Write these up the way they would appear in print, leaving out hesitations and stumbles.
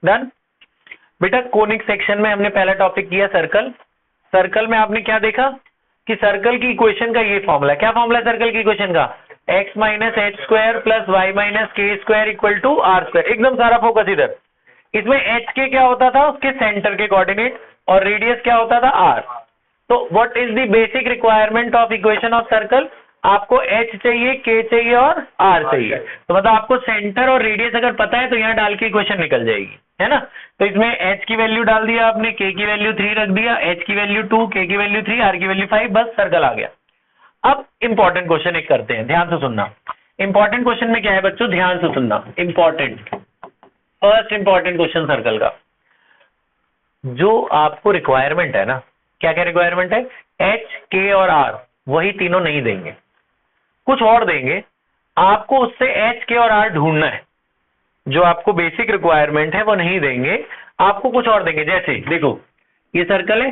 Done. बेटा conic section में हमने पहला टॉपिक किया सर्कल। सर्कल में आपने क्या देखा कि सर्कल की इक्वेशन का ये फॉर्मूला, क्या फॉर्मूला सर्कल की इक्वेशन का, x minus H square plus Y minus K square equal to are square. एकदम सारा फोकस इधर। इसमें एच के क्या होता था, उसके सेंटर के कोऑर्डिनेट, और रेडियस क्या होता था आर। तो what is the basic requirement of equation of circle, आपको एच चाहिए, के चाहिए और आर चाहिए। तो मतलब आपको सेंटर और रेडियस अगर पता है तो यहाँ डाल के इक्वेशन निकल जाएगी, है ना। तो इसमें एच की वैल्यू डाल दिया आपने, के की वैल्यू 3 रख दिया, एच की वैल्यू 2, के की वैल्यू 3, आर की वैल्यू 5, बस सर्कल आ गया। अब इंपॉर्टेंट क्वेश्चन एक करते हैं, ध्यान से सुनना। इंपॉर्टेंट क्वेश्चन में क्या है बच्चों, ध्यान से सुनना। Important, first important question circle का, जो आपको रिक्वायरमेंट है ना, क्या क्या रिक्वायरमेंट है, एच, के और आर, वही तीनों नहीं देंगे, कुछ और देंगे। आपको उससे एच, के और आर ढूंढना है। जो आपको बेसिक रिक्वायरमेंट है वो नहीं देंगे, आपको कुछ और देंगे। जैसे देखो ये सर्कल है,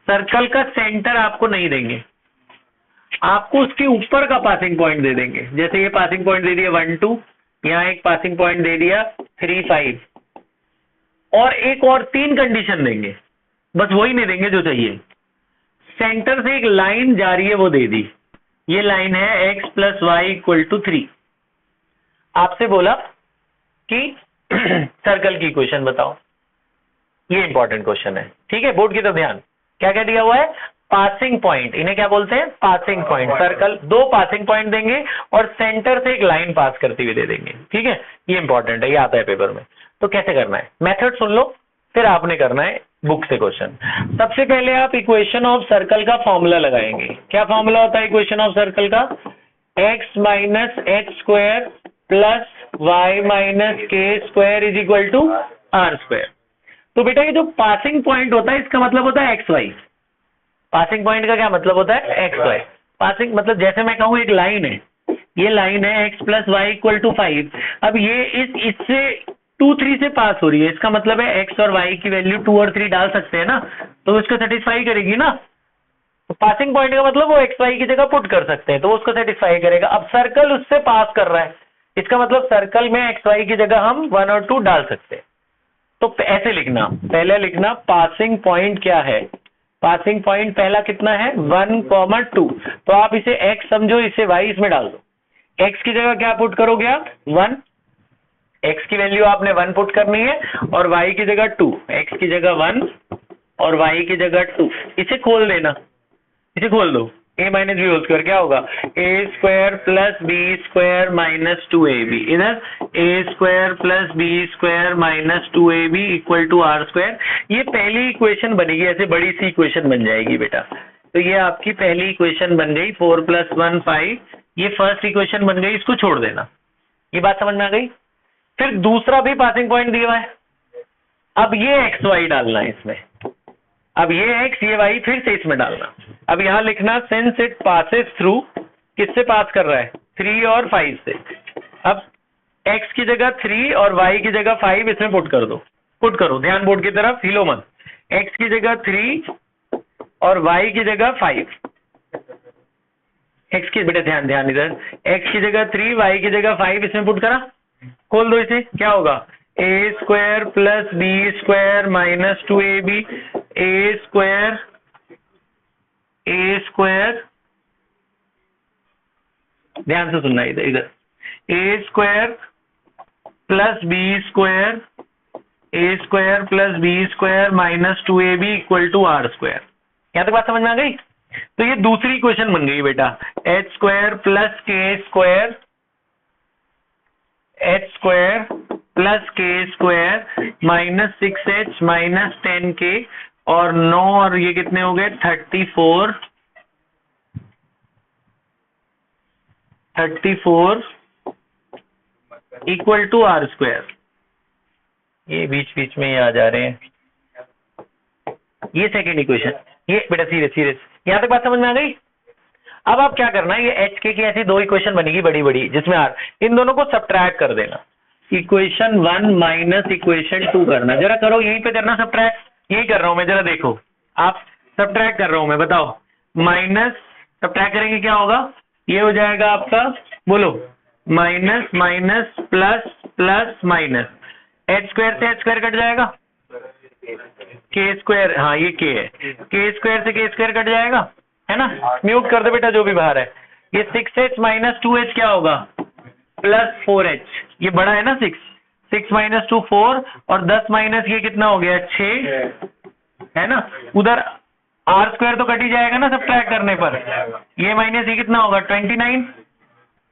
सर्कल का सेंटर आपको नहीं देंगे, आपको उसके ऊपर का पासिंग पॉइंट दे देंगे। जैसे ये पासिंग पॉइंट दे दिया 1 2, यहाँ एक पासिंग पॉइंट दे दिया 3 5, और एक और 3 कंडीशन देंगे, बस वही नहीं देंगे जो चाहिए। सेंटर से एक लाइन जा रही है वो दे दी, ये लाइन है x plus y equal to 3। आपसे बोला कि सर्कल की इक्वेशन बताओ, ये इंपॉर्टेंट क्वेश्चन है, ठीक है। बोर्ड की तरफ ध्यान, क्या क्या दिया हुआ है, पासिंग पॉइंट, इन्हें क्या बोलते हैं, passing point. Circle 2 passing point देंगे और सेंटर से एक लाइन पास करते हुए दे देंगे, ठीक है। ये इंपॉर्टेंट है, ये आता है पेपर में। तो कैसे करना है, मेथड सुन लो, फिर आपने करना है बुक से क्वेश्चन। सबसे पहले आप इक्वेशन ऑफ सर्कल का फॉर्मूला लगाएंगे। क्या फॉर्मूला होता है इक्वेशन ऑफ सर्कल का, x minus H square plus Y minus K square is equal to are square. तो बेटा ये जो पासिंग पॉइंट होता है इसका मतलब होता है एक्स वाई। पासिंग पॉइंट का क्या मतलब होता है, एक्स वाई। पासिंग मतलब जैसे मैं कहूँ एक लाइन है, ये लाइन है x plus y equal to 5। अब ये इससे 2 3 से पास हो रही है, इसका मतलब है x और y की वैल्यू 2 और 3 डाल सकते हैं ना, तो इसको सेटिस्फाई करेगी ना। तो पासिंग पॉइंट का मतलब वो x y की जगह पुट कर सकते हैं, तो वो उसको सेटिस्फाई करेगा। अब सर्कल उससे पास कर रहा है, इसका मतलब सर्कल में x y की जगह हम 1 और 2 डाल सकते हैं। तो ऐसे लिखना, पहले लिखना पासिंग पॉइंट क्या है। पासिंग पॉइंट पहला कितना है, 1 2। तो आप इसे x समझो, इसे y इसमें डाल दो। x की जगह क्या पुट करोगे आप, 1, x की वैल्यू आपने 1 पुट करनी है, और y की जगह 2, x की जगह 1 और y की जगह 2। इसे खोल देना, इसे खोल दो, a minus b whole square क्या होगा, a square plus b square minus 2ab, इधर a square plus b square minus 2ab equal to are square. ये पहली इक्वेशन बनेगी, ऐसे बड़ी सी इक्वेशन बन जाएगी बेटा। तो ये आपकी पहली इक्वेशन बन गई, 4 + 1 5, ये फर्स्ट इक्वेशन बन गई, इसको छोड़ देना। ये बात समझ में आ गई। फिर दूसरा भी पासिंग पॉइंट दिया हुआ है, अब ये एक्स वाई डालना है इसमें, अब ये x ये y फिर से इसमें डालना। अब यहां लिखना सिंस इट पासेस थ्रू, किससे पास कर रहा है, 3 और 5 से। अब x की जगह 3 और y की जगह 5 इसमें पुट कर दो, पुट करो, ध्यान बोर्ड की तरफ, हिलो मत। x की जगह 3 और y की जगह 5, x की बेटा ध्यान ध्यान इधर, x की जगह 3 y की जगह 5 इसमें पुट करा, खोल दो इसे, क्या होगा, a square plus b square minus 2ab, a square ध्यान से सुनना इधर इधर, a square plus b square, a square plus b square minus 2ab equal to are square. यहां तक बात समझ में आ गई। तो ये दूसरी इक्वेशन बन गई बेटा, h स्क्वायर प्लस के स्क्वायर, h स्क्वायर प्लस के square minus 6h minus 10k और 9 और ये कितने हो गए 34 इक्वल टू आर स्क्वायर। ये बीच बीच में ये आ जा रहे हैं, ये सेकेंड इक्वेशन। ये बेटा सीरियस सीरियस, यहां तक बात समझ में आ गई। अब आप क्या करना है, ये एच के की ऐसी 2 इक्वेशन बनेगी बड़ी बड़ी जिसमें आर, इन दोनों को सब्ट्रैक्ट कर देना। इक्वेशन 1 माइनस इक्वेशन 2 करना, जरा करो, यहीं पे करना सब्ट्रैक्ट, यही कर रहा हूं मैं, जरा देखो आप, सब्ट्रैक्ट कर रहा हूं मैं, बताओ। माइनस सब्ट्रैक्ट करेंगे क्या होगा, ये हो जाएगा आपका, बोलो, minus minus plus plus minus, H square से एच स्क्वायर कट जाएगा, के स्क्वायर, हाँ ये के है, के स्क्वायर से के स्क्वायर कट जाएगा, है ना। म्यूट कर दो बेटा जो भी बाहर है। ये 6h माइनस 2h क्या होगा, प्लस 4h। ये बड़ा है ना 6 माइनस 2 4, और 10 माइनस ये कितना हो गया 6, है ना। उधर आर स्क्वायर तो कट ही जाएगा ना सब्ट्रैक्ट करने पर, ये माइनस ये कितना होगा 29,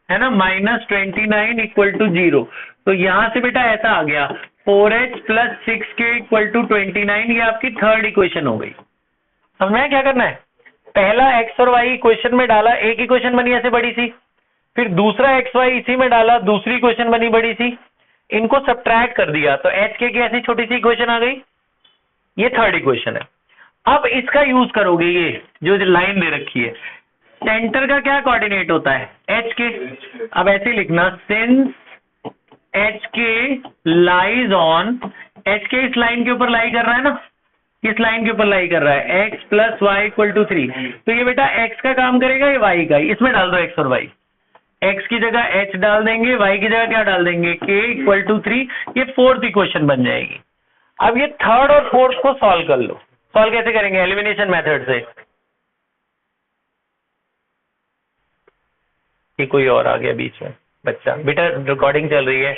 है ना, माइनस 29 इक्वल टू 0। तो यहां से बेटा ऐसा आ गया 4h plus 6k equal to 29, ये आपकी थर्ड इक्वेशन हो गई। समझ में क्या करना है, पहला x और y इक्वेशन में डाला, एक इक्वेशन बनी ऐसे बड़ी सी, फिर दूसरा xy इसी में डाला, दूसरी इक्वेशन बनी बड़ी सी, इनको सब्ट्रैक्ट कर दिया तो hk की ऐसी छोटी सी इक्वेशन आ गई, ये थर्ड इक्वेशन है। अब इसका यूज करोगे, ये जो लाइन दे रखी है, सेंटर का क्या कोऑर्डिनेट होता है एच के। अब ऐसे लिखना, सिंस एच के लाइज ऑन, एच के इस लाइन के ऊपर लाई कर रहा है ना, इस लाइन के ऊपर लाई कर रहा है, x plus y equal to 3। तो ये बेटा एक्स का काम करेगा, ये वाई का, इसमें डाल दो एक्स और वाई, एक्स की जगह एच डाल देंगे, वाई की जगह क्या डाल देंगे के इक्वल टू 3। ये फोर्थ इक्वेशन बन जाएगी। अब ये थर्ड और फोर्थ को सॉल्व कर लो। सॉल्व कैसे करेंगे, एलिमिनेशन मेथड से। कि कोई और आ गया बीच में बच्चा, बेटा रिकॉर्डिंग चल रही है,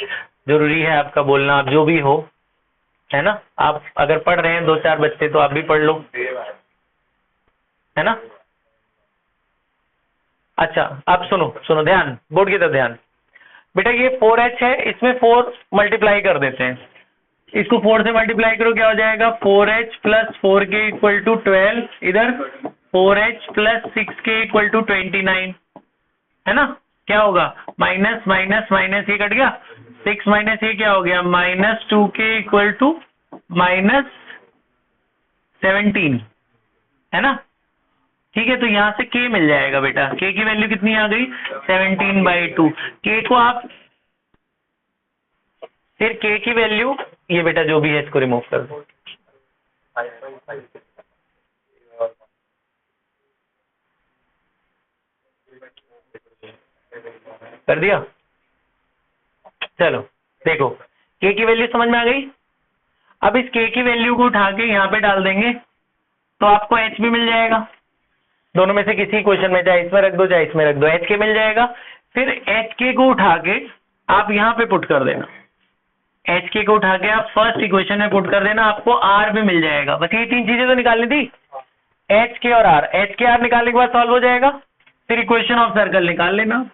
जरूरी है आपका बोलना, आप जो भी हो, है ना। आप अगर पढ़ रहे हैं 2-4 बच्चे तो आप भी पढ़ लो, है ना। अच्छा आप सुनो सुनो, ध्यान, बोर्ड की तरफ ध्यान। बेटा ये 4h है, इसमें 4 मल्टीप्लाई कर देते हैं, इसको 4 से मल्टीप्लाई करो, क्या हो जाएगा 4h plus 4k equal to 12, इधर 4h plus 6k equal to 29, है ना। क्या होगा, माइनस माइनस माइनस ये कट गया, 6 माइनस ये क्या हो गया, minus 2k equal to minus 17, है ना। ठीक है, तो यहां से k मिल जाएगा बेटा, k की वैल्यू कितनी आ गई 17/2। k को आप फिर k की वैल्यू, ये बेटा जो भी है इसको रिमूव कर दो, कर दिया। चलो देखो, k की वैल्यू समझ में आ गई। अब इस k की वैल्यू को उठा के यहाँ पे डाल देंगे तो आपको h भी मिल जाएगा, दोनों में से किसी क्वेश्चन में, चाहे इसमें रख दो चाहे इसमें रख दो, hk मिल जाएगा। फिर hk को उठा के आप यहाँ पे पुट कर देना, hk को उठा के आप फर्स्ट इक्वेशन में पुट कर देना, आपको r भी मिल जाएगा। बस ये 3 चीजें तो निकालनी थी, hk और r, hk r निकालने के बाद सॉल्व हो जाएगा। फिर इक्वेशन ऑफ सर्कल निकाल लेना,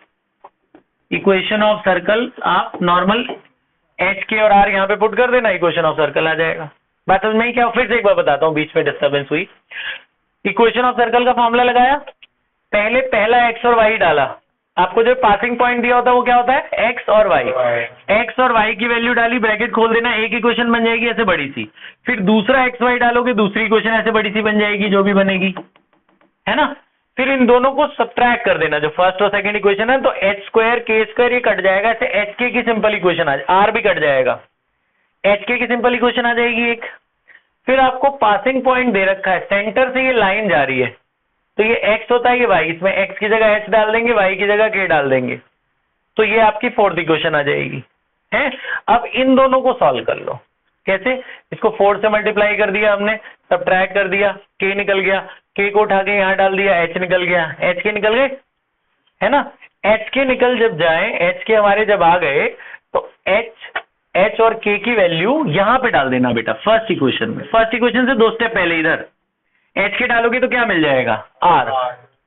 इक्वेशन ऑफ सर्कल आप नॉर्मल hk और r यहाँ पे पुट कर देना, इक्वेशन ऑफ सर्कल आ जाएगा। बात समझ में ही क्या, फिर से एक बार बताता हूँ, बीच में डिस्टर्बेंस हुई। इक्वेशन ऑफ सर्कल का फॉर्मूला लगाया, पहले पहला x और y डाला, आपको जो पासिंग पॉइंट दिया होता है वो क्या होता है x और y, x और y की वैल्यू डाली, ब्रैकेट खोल देना, एक इक्वेशन बन जाएगी ऐसे बड़ी सी। फिर दूसरा xy डालोगे, दूसरी इक्वेशन ऐसे बड़ी सी बन जाएगी, जो भी बनेगी, है ना। फिर इन दोनों को सब्ट्रैक्ट कर देना, जो फर्स्ट और सेकंड इक्वेशन है, तो h स्क्वायर k स्क्वायर ये कट जाएगा, ऐसे hk की सिंपल इक्वेशन r भी कट जाएगा, hk की सिंपल इक्वेशन आ जाएगी एक। फिर आपको पासिंग पॉइंट दे रखा है, सेंटर से ये लाइन जा रही है, तो ये x होता है, ये y, इसमें x की जगह h डाल देंगे, y की जगह k डाल देंगे, तो ये आपकी फोर्थ इक्वेशन आ जाएगी, है। अब इन दोनों को सॉल्व कर लो। कैसे, इसको 4 से मल्टीप्लाई कर दिया हमने, सब्ट्रैक्ट कर दिया, k निकल गया, k को उठा के यहाँ डाल दिया, h निकल गया, hk निकल गए, है ना। hk निकल जब जाए, hk हमारे जब आ गए, तो h और k की वैल्यू यहाँ पे डाल देना बेटा, फर्स्ट इक्वेशन में। फर्स्ट इक्वेशन से 2 स्टेप पहले इधर hk डालोगे तो क्या मिल जाएगा,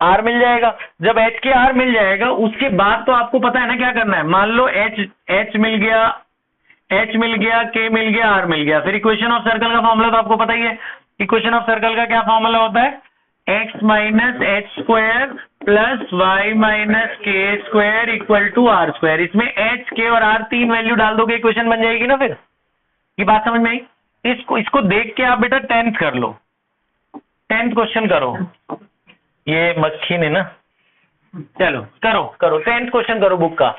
r मिल जाएगा। जब hk r मिल जाएगा, उसके बाद तो आपको पता है ना क्या करना है। मान लो h मिल गया, k मिल गया, r मिल गया, फिर इक्वेशन ऑफ सर्कल का फॉर्मूला तो आपको पता ही है। इक्वेशन ऑफ सर्कल का क्या फॉर्मूला होता है, x minus H square plus Y minus K square equal to are square. इसमें h, k और r 3 वैल्यू डाल दोगे, इक्वेशन बन जाएगी ना। फिर ये बात समझ में आई। इसको देख के आप बेटा 10th कर लो, 10th क्वेश्चन करो, ये मक्खी ने ना, चलो करो 10th क्वेश्चन करो बुक का।